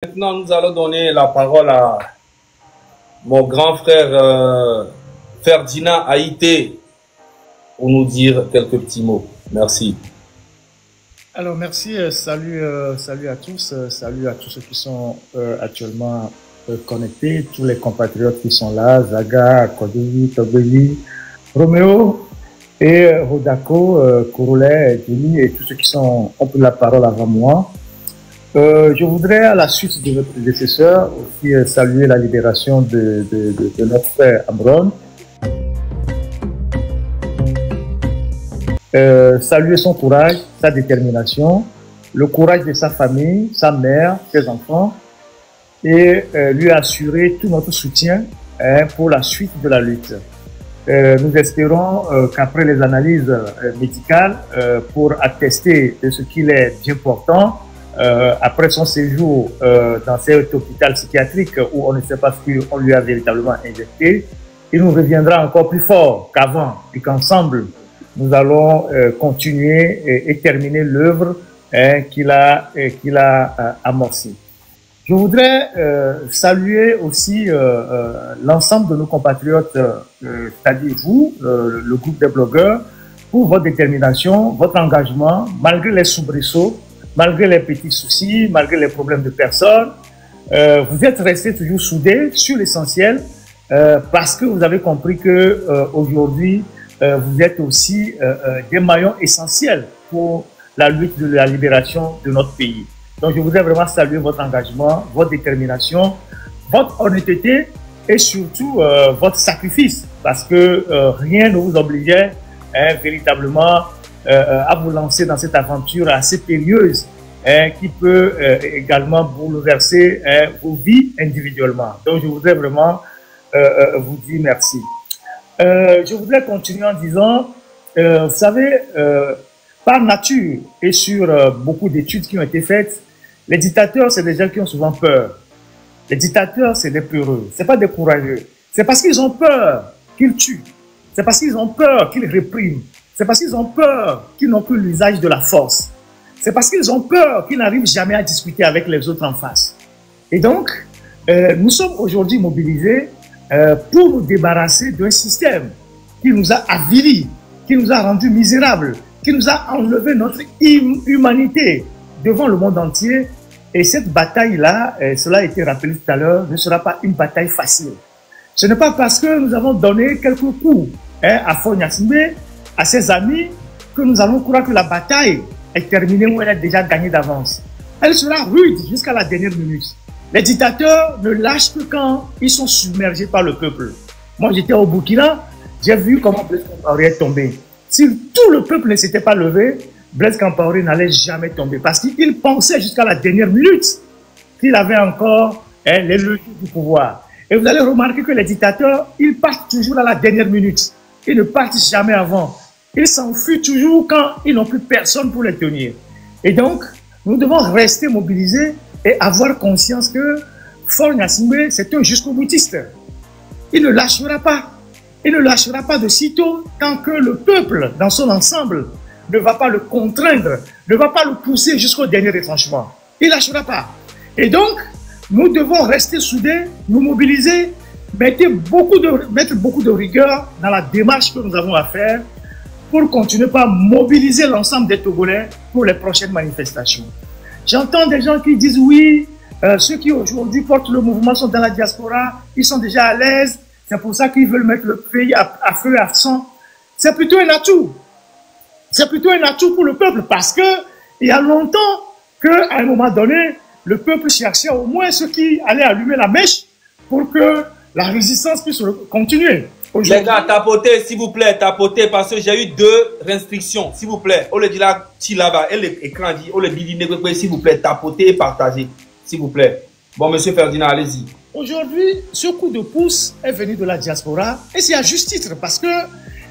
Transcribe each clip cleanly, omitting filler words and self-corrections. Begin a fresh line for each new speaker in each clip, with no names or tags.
Maintenant, nous allons donner la parole à mon grand frère Ferdinand Haïté pour nous dire quelques petits mots. Merci.
Alors, merci. Salut à tous. Salut à tous ceux qui sont actuellement connectés, tous les compatriotes qui sont là, Zaga, Kodevi, Tobeli, Roméo et Rodako, Kouroulé, Dini et tous ceux qui ont pris la parole avant moi. Je voudrais, à la suite de notre prédécesseur, aussi saluer la libération de notre frère Amron. Saluer son courage, sa détermination, le courage de sa famille, sa mère, ses enfants, et lui assurer tout notre soutien pour la suite de la lutte. Nous espérons qu'après les analyses médicales, pour attester de ce qu'il est bien portant, après son séjour dans cet hôpital psychiatrique où on ne sait pas ce qu'on lui a véritablement injecté, il nous reviendra encore plus fort qu'avant et qu'ensemble, nous allons continuer et terminer l'œuvre qu'il a amorcée. Je voudrais saluer aussi l'ensemble de nos compatriotes, c'est-à-dire vous, le groupe des blogueurs, pour votre détermination, votre engagement, malgré les soubresauts, malgré les petits soucis, malgré les problèmes de personnes. Vous êtes restés toujours soudés sur l'essentiel parce que vous avez compris que aujourd'hui, vous êtes aussi des maillons essentiels pour la lutte de la libération de notre pays. Donc, je voudrais vraiment saluer votre engagement, votre détermination, votre honnêteté et surtout votre sacrifice, parce que rien ne vous obligeait véritablement à vous lancer dans cette aventure assez périlleuse qui peut également bouleverser vos vies individuellement. Donc, je voudrais vraiment vous dire merci. Je voudrais continuer en disant, vous savez, par nature et sur beaucoup d'études qui ont été faites, les dictateurs, c'est des gens qui ont souvent peur. Les dictateurs, c'est des peureux, c'est pas des courageux. C'est parce qu'ils ont peur qu'ils tuent. C'est parce qu'ils ont peur qu'ils répriment. C'est parce qu'ils ont peur qu'ils n'ont plus l'usage de la force. C'est parce qu'ils ont peur qu'ils n'arrivent jamais à discuter avec les autres en face. Et donc, nous sommes aujourd'hui mobilisés pour nous débarrasser d'un système qui nous a avilis, qui nous a rendus misérables, qui nous a enlevé notre humanité devant le monde entier. Et cette bataille-là, cela a été rappelé tout à l'heure, ne sera pas une bataille facile. Ce n'est pas parce que nous avons donné quelques coups à Faure Gnassingbé, à ses amis, que nous allons croire que la bataille est terminée ou elle est déjà gagnée d'avance. Elle sera rude jusqu'à la dernière minute. Les dictateurs ne lâchent que quand ils sont submergés par le peuple. Moi, j'étais au Burkina, j'ai vu comment Blaise Compaoré est tombé. Si tout le peuple ne s'était pas levé, Blaise Compaoré n'allait jamais tomber. Parce qu'il pensait jusqu'à la dernière minute qu'il avait encore les leviers du pouvoir. Et vous allez remarquer que les dictateurs, ils partent toujours à la dernière minute. Ils ne partent jamais avant. Ils s'enfuient toujours quand ils n'ont plus personne pour les tenir. Et donc, nous devons rester mobilisés et avoir conscience que Faure Gnassingbé, c'est un jusqu'au boutiste. Il ne lâchera pas. Il ne lâchera pas de sitôt tant que le peuple, dans son ensemble, ne va pas le contraindre, ne va pas le pousser jusqu'au dernier retranchement. Il ne lâchera pas. Et donc, nous devons rester soudés, nous mobiliser, mettre beaucoup de rigueur dans la démarche que nous avons à faire pour continuer par mobiliser l'ensemble des Togolais pour les prochaines manifestations. J'entends des gens qui disent oui, ceux qui aujourd'hui portent le mouvement sont dans la diaspora, ils sont déjà à l'aise, c'est pour ça qu'ils veulent mettre le pays à feu et à sang. C'est plutôt un atout. C'est plutôt un atout pour le peuple parce que il y a longtemps qu'à un moment donné, le peuple cherchait au moins ceux qui allaient allumer la mèche pour que la résistance puisse continuer.
Les gars, tapotez, s'il vous plaît, tapotez, parce que j'ai eu 2 restrictions, s'il vous plaît. On le dit là, là-bas, et l'écran dit, on le dit, s'il vous plaît, tapotez et partagez, s'il vous plaît. Bon, monsieur Ferdinand, allez-y.
Aujourd'hui, ce coup de pouce est venu de la diaspora, et c'est à juste titre, parce que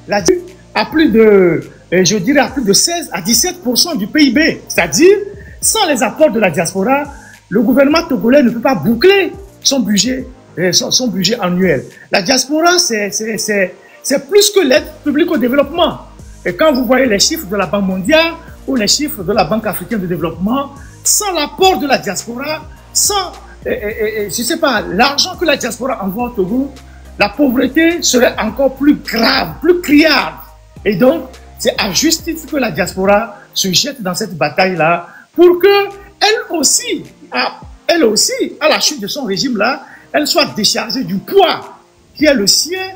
la diaspora a plus de, je dirais, à plus de 16 à 17% du PIB. C'est-à-dire, sans les apports de la diaspora, le gouvernement togolais ne peut pas boucler son budget annuel. La diaspora, c'est plus que l'aide publique au développement. Et quand vous voyez les chiffres de la Banque mondiale ou les chiffres de la Banque africaine de développement, sans l'apport de la diaspora, sans, je sais pas, l'argent que la diaspora envoie au Togo, la pauvreté serait encore plus grave, plus criarde. Et donc, c'est à juste titre que la diaspora se jette dans cette bataille-là pour que elle aussi, à la chute de son régime-là, elle soit déchargée du poids qui est le sien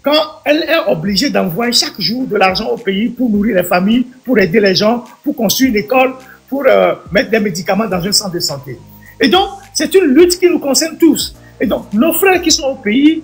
quand elle est obligée d'envoyer chaque jour de l'argent au pays pour nourrir les familles, pour aider les gens, pour construire une école, pour mettre des médicaments dans un centre de santé. Et donc, c'est une lutte qui nous concerne tous. Et donc, nos frères qui sont au pays,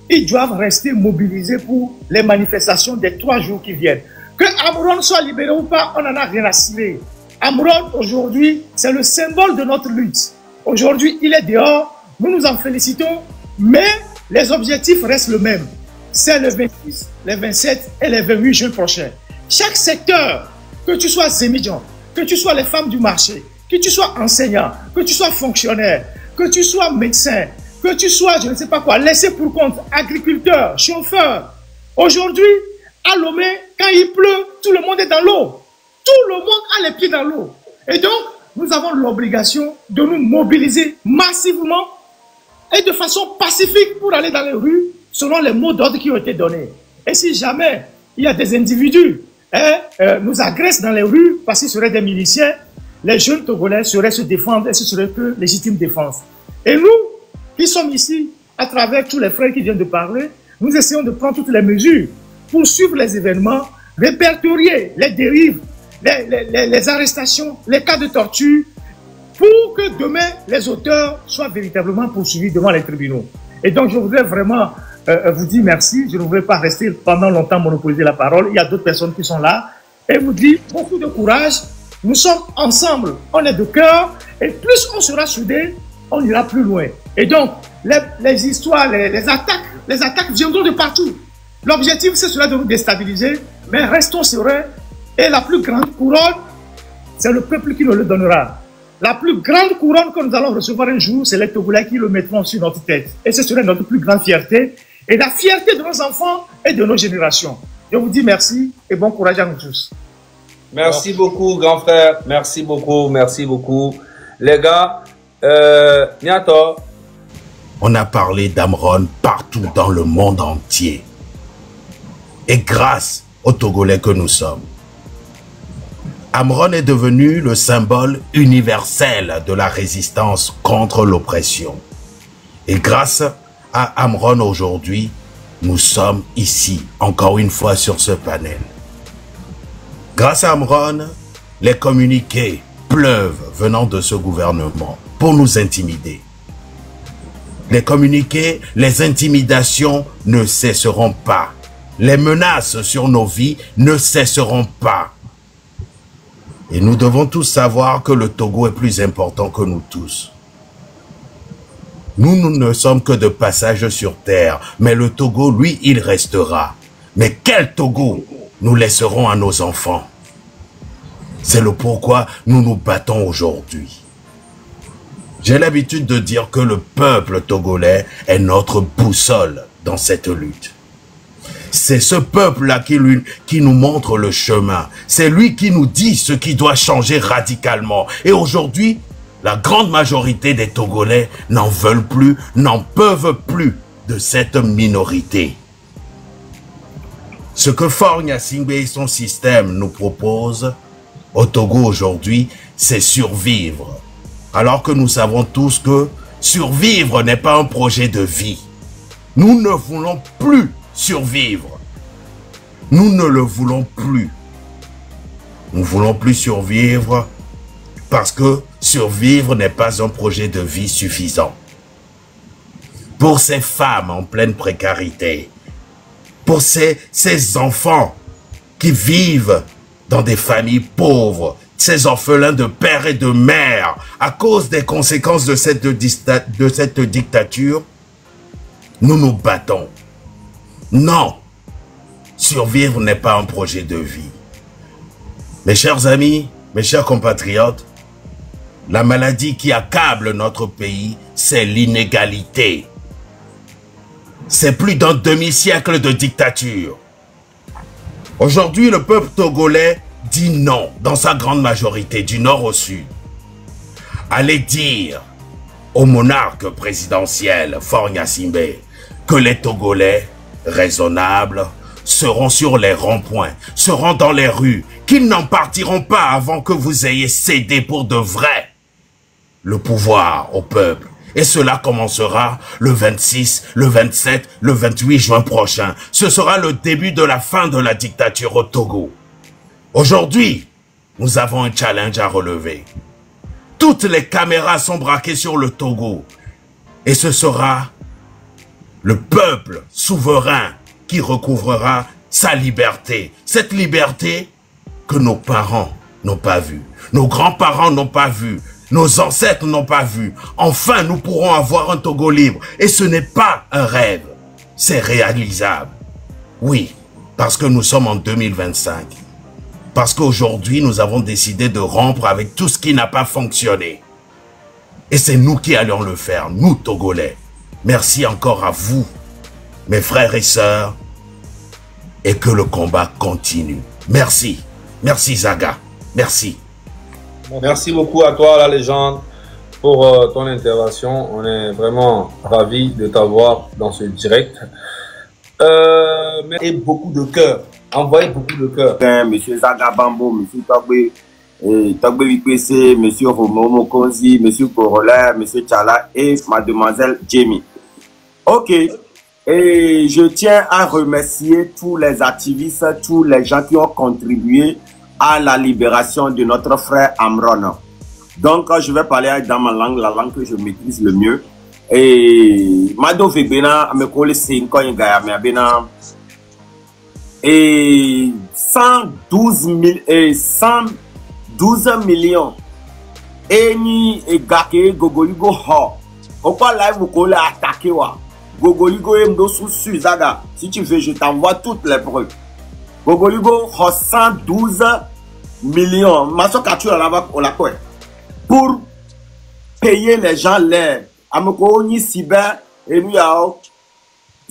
ils doivent rester mobilisés pour les manifestations des 3 jours qui viennent. Que Amron soit libéré ou pas, on n'en a rien à cirer. Amron, aujourd'hui, c'est le symbole de notre lutte. Aujourd'hui, il est dehors, nous nous en félicitons, mais les objectifs restent les mêmes. C'est le 26, le 27 et le 28 juin prochain. Chaque secteur, que tu sois sémidjan, que tu sois les femmes du marché, que tu sois enseignant, que tu sois fonctionnaire, que tu sois médecin, que tu sois, je ne sais pas quoi, laissé pour compte, agriculteur, chauffeur. Aujourd'hui, à Lomé, quand il pleut, tout le monde est dans l'eau. Tout le monde a les pieds dans l'eau. Et donc, nous avons l'obligation de nous mobiliser massivement et de façon pacifique pour aller dans les rues selon les mots d'ordre qui ont été donnés. Et si jamais il y a des individus nous agressent dans les rues parce qu'ils seraient des miliciens, les jeunes Togolais seraient se défendre et ce serait que légitime défense. Et nous, qui sommes ici, à travers tous les frères qui viennent de parler, nous essayons de prendre toutes les mesures pour suivre les événements, répertorier les dérives, les arrestations, les cas de torture, pour que demain, les auteurs soient véritablement poursuivis devant les tribunaux. Et donc, je voudrais vraiment vous dire merci. Je ne voudrais pas rester pendant longtemps monopoliser la parole. Il y a d'autres personnes qui sont là. Et vous dire beaucoup de courage. Nous sommes ensemble. On est de cœur. Et plus on sera soudés, on ira plus loin. Et donc, les histoires, les attaques viendront de partout. L'objectif, c'est cela de nous déstabiliser. Mais restons sereins. Et la plus grande couronne, c'est le peuple qui nous le donnera. La plus grande couronne que nous allons recevoir un jour, c'est les Togolais qui le mettront sur notre tête. Et ce serait notre plus grande fierté et la fierté de nos enfants et de nos générations. Je vous dis merci et bon courage à nous tous.
Merci beaucoup, grand frère. Merci beaucoup, merci beaucoup. Les gars, Niato.
On a parlé d'Amron partout dans le monde entier. Et grâce aux Togolais que nous sommes, Amron est devenu le symbole universel de la résistance contre l'oppression. Et grâce à Amron aujourd'hui, nous sommes ici, encore une fois sur ce panel. Grâce à Amron, les communiqués pleuvent venant de ce gouvernement pour nous intimider. Les communiqués, les intimidations ne cesseront pas. Les menaces sur nos vies ne cesseront pas. Et nous devons tous savoir que le Togo est plus important que nous tous. Nous ne sommes que de passage sur terre, mais le Togo, lui, il restera. Mais quel Togo nous laisserons à nos enfants? C'est le pourquoi nous nous battons aujourd'hui. J'ai l'habitude de dire que le peuple togolais est notre boussole dans cette lutte. C'est ce peuple-là qui nous montre le chemin. C'est lui qui nous dit ce qui doit changer radicalement. Et aujourd'hui, la grande majorité des Togolais n'en veulent plus, n'en peuvent plus de cette minorité. Ce que Faure Gnassingbé et son système nous proposent au Togo aujourd'hui, c'est survivre. Alors que nous savons tous que survivre n'est pas un projet de vie. Nous ne voulons plus survivre. Nous ne le voulons plus. Nous ne voulons plus survivre parce que survivre n'est pas un projet de vie suffisant. Pour ces femmes en pleine précarité, pour ces enfants qui vivent dans des familles pauvres, ces orphelins de père et de mère, à cause des conséquences de cette dictature, nous nous battons. Non, survivre n'est pas un projet de vie. Mes chers amis, mes chers compatriotes, la maladie qui accable notre pays, c'est l'inégalité. C'est plus d'un demi-siècle de dictature. Aujourd'hui, le peuple togolais dit non, dans sa grande majorité, du nord au sud. Allez dire au monarque présidentiel Faure Gnassingbé que les Togolais raisonnables seront sur les ronds-points, seront dans les rues, qu'ils n'en partiront pas avant que vous ayez cédé pour de vrai le pouvoir au peuple. Et cela commencera le 26, le 27, le 28 juin prochain. Ce sera le début de la fin de la dictature au Togo. Aujourd'hui, nous avons un challenge à relever. Toutes les caméras sont braquées sur le Togo. Et ce sera le peuple souverain qui recouvrera sa liberté. Cette liberté que nos parents n'ont pas vue, nos grands-parents n'ont pas vue, nos ancêtres n'ont pas vue. Enfin, nous pourrons avoir un Togo libre. Et ce n'est pas un rêve, c'est réalisable. Oui, parce que nous sommes en 2025. Parce qu'aujourd'hui, nous avons décidé de rompre avec tout ce qui n'a pas fonctionné. Et c'est nous qui allons le faire, nous Togolais. Merci encore à vous, mes frères et sœurs, et que le combat continue. Merci. Merci Zaga. Merci.
Merci beaucoup à toi, la légende, pour ton intervention. On est vraiment ravis de t'avoir dans ce direct. Et beaucoup de cœur. Envoyez beaucoup de cœur.
Monsieur Zaga Bambo, Monsieur Togbe Vikwese, Monsieur Romo Mokonzi, Monsieur Corolla, Monsieur Tchala et Mademoiselle Jamie. Ok. Et je tiens à remercier tous les activistes, tous les gens qui ont contribué à la libération de notre frère Amron. Donc, je vais parler dans ma langue, la langue que je maîtrise le mieux. Et Mado Vebena, me colle 5 ans, et 112 millions. Et ni gake Gogoligo ho. Pourquoi là vous collez attaquer wa? Gogoligo emdo sous Zaga. Si tu veux, je t'envoie toutes les preuves. Gogoligo ho 112 millions. Maso Katura là-bas, on l'a quoi? Pour payer les gens l'air. Amoko ni cyber et nous yao.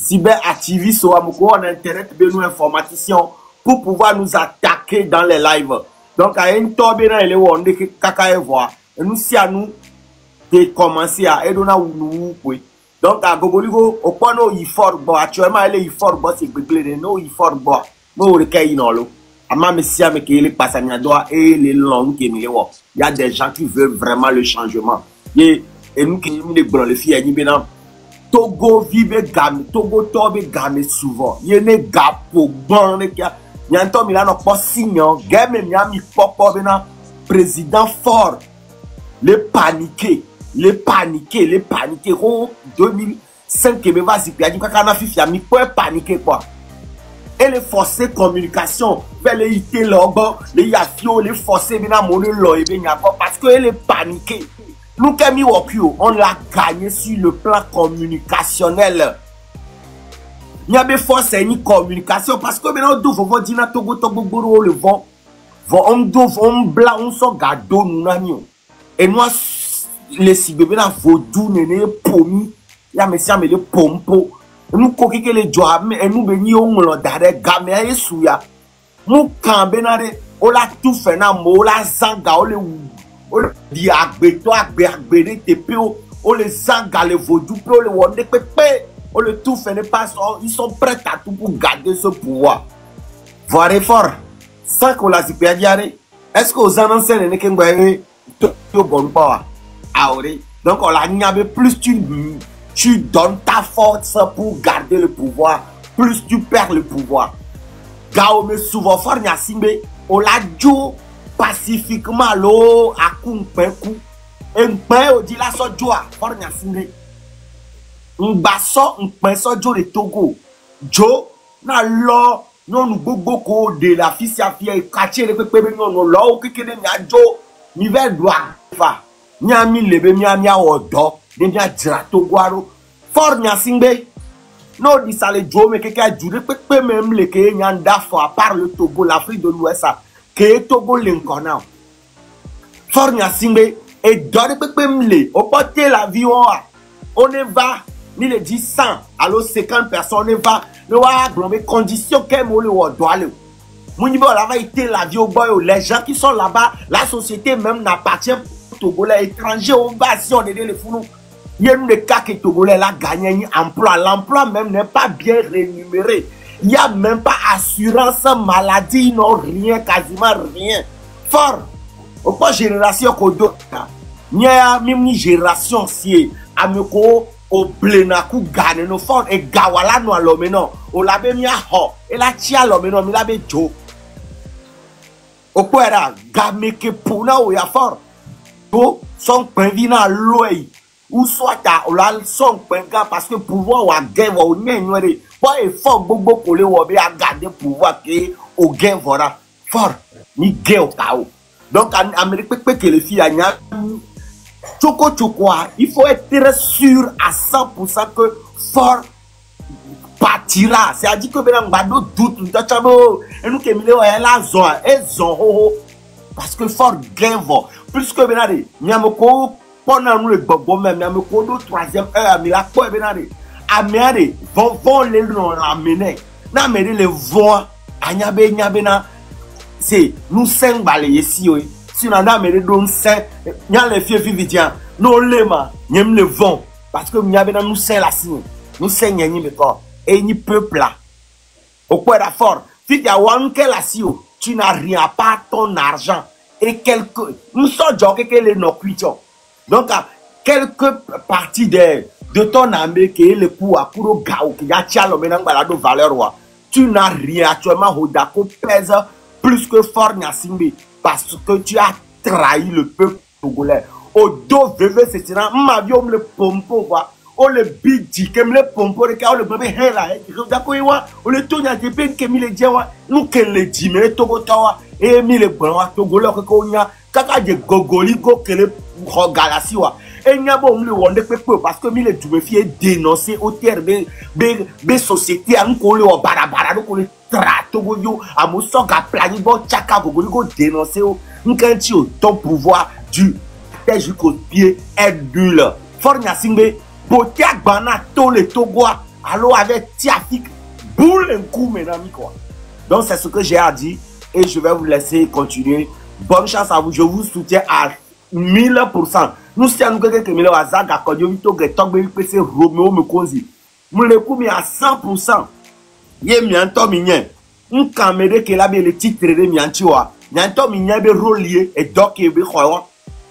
Cyber-activistes ou Amoko en internet, nous informaticiens pour pouvoir nous attaquer dans les lives. Donc, à un tobe dans les on que kaka voir. Et nous, si à nous de commencer à aider nous, oui. Donc, à Gogoligo, au point où il faut bon, actuellement, il faut bon, c'est brûlé, non, il faut bon. Moi, on recueille non lo. Ama messia me qui les passagers doit et les longs qui me les voient. Il y a des gens qui veulent vraiment le changement. Et nous qui nous les blancs, les filles, ni bien. Togo vive game, Togo tobe game souvent. Yene gapo bon le kia. Nyanto milano po signon, game miami popo bena président fort. Les paniquer. Oh 2005 que me vas-y puis a dit kana fifi ami quoi paniquer quoi. Et les forcer communication vers les IT logo, les yafio, les forcer bena mono lo e benya parce que les paniquer. Nous, on l'a gagné sur le plan communicationnel. Il y a des forces et une communication parce que maintenant, on va dire Togo Boro le vent. On blanc, on s'en garde nous. Et nous, les cibébés, vaudou, néné, pomi, il y a mes mais le pompo. Nous, coquille les joies, et nous, bénissons, on l'a d'arrêt, gamé, et souya. Nous, quand bénare, on l'a tout fait, on l'a zanga, on l'a on dit on les zanga les vaudou on les wonde on le tout fait pas ils sont prêts à tout pour garder ce pouvoir. Voir fort sans qu'on la zipiadiare. Est-ce que aux annonceurs ne kengwe to bon pas auré donc on la niabe plus tu donnes ta force pour garder le pouvoir plus tu perds le pouvoir. Gao me souvent fort Gnassingbé on la joue pacifiquement l'eau à coup et on dit la so joie for Gnassingbé on so jo de Togo jo na lo non nous beaucoup de la fille et quartier le pepe non lo que de nya jo ni ver droit fa nya mi lebe nya odo de nya dra Togoaro for Gnassingbé non dit ça le jo mais que jure pepe même le que nya ndafo à part le Togo l'Afrique de l'Ouest que Togo l'incornant. For Gnassingbé et donne pepemle au porter l'avion on ne va ni le 10 100 alors 50 personnes ne va le voir dans conditions qu'elle doit aller. Mounibo là-bas été l'avion boy les gens qui sont là-bas la société même n'appartient au Togolais étrangers au bas si on aide les fous Il y a des cas que Togolais a gagné un emploi. L'emploi même n'est pas bien rémunéré. Il n'y a même pas assurance maladie, non, rien, quasiment rien. Fort. Pourquoi génération Kodo? Il y a même une génération si amiko au plenaku gane no fort et gawala no alomeno. O labe mi ho et la tia alomeno mi labe jo. Au poera gameke puna o ya fort. To son penvina loy. Ou soit à la son penga parce que pouvoir ou à gain ou n'ennuyer. Pas effort beaucoup pour le ou bien garder pouvoir que au gain voilà fort ni gain au chaos. Donc en Amérique que les filles à Choco Choco, il faut être sûr à 100% que fort partira. C'est-à-dire que ben on doute nous tachabo et nous que milé ouais la zone et zone parce que fort gain va plus que benade nyamoko pendant nous le bobo même nyamoko do troisième heure mi la quoi benade amiade vont les nous l'amener na mener les voix anyabe nyabena c'est nous cinq balayer si oui si on a amené donc cinq nya les filles vividiens nous lema nyem le vent parce que nyabena nous cinq la signe nous cinq nyani me quoi et ni peuple là au quoi d'affaire si tu as one quel asio tu n'as rien pas ton argent et quelques nous sommes jockey que les non cuiton donc quelques parties de ton âme qui est le pour gao qui a tiens le maintenant balado valeur tu n'as rien actuellement Hodako pèse plus que fort Nyasimbe parce que tu as trahi le peuple togolais au dos veve c'est ça ma vie le pompo quoi o le bidji kem le pompo de ka o le bébé hela Hodako iwa o le tonya de ben kem le djewa nous que le di mais togo tawa et mi le bon togolais ko nya kaka de gogoligo que le rogalasi wa et nya bon le wonde pepe parce que mi le djube fi dénoncer au terre be société an ko le barabara ko le tra togo yo amoso ga plani bon chaka gogoligo dénoncer o nkanti o ton pouvoir du tête jusqu'au pied est nul for Nyasimbe beauté agbana to le togo alors avec tiafik boule un coup maintenant quoi. Donc c'est ce que j'ai à dire et je vais vous laisser continuer. Bonne chance à vous, je vous soutiens à 1000%. Nous sommes quelqu'un qui me Zaga, quand je vito Getok, PC Romeo Mekonzi. Nous le coup à 100%. Yé mianto minyen. Un caméra qui a le titre de miantiwa. Mianto minyen be relié et donc il be khoyo.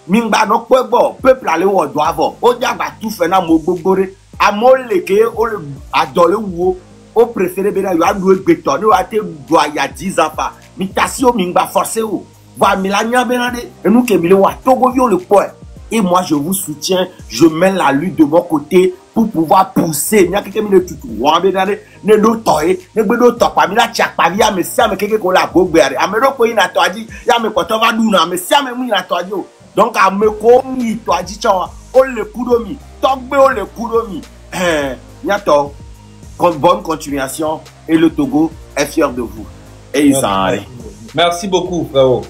Mingba no kwebo peuple aller au doit avoir. O dia ba tout fait na mo gbogore. Amole ke o le adole wo. O préféré bena yo a loué béton. Yo a te doya 10 ans pas. Mitasio mingba forcé ou. Voilà, Milania Benade, et nous qui sommes Togo le point. Et moi, je vous soutiens, je mets la lutte de mon côté pour pouvoir pousser. Il y a quelqu'un qui me dit, ne l'autoye, ne l'autoye pas, mais tu as pas vu, mais si quelqu'un qui a gobert, à me reposer na toi dit, il y a me quand on va douna, mais si me mouille na toi dit, donc à me commis, toi dit, on le coup d'omi, Togbe on le coup d'omi. Niato, bonne continuation et le Togo est fier de vous. Et ils s'en allent.
Merci beaucoup, frérot.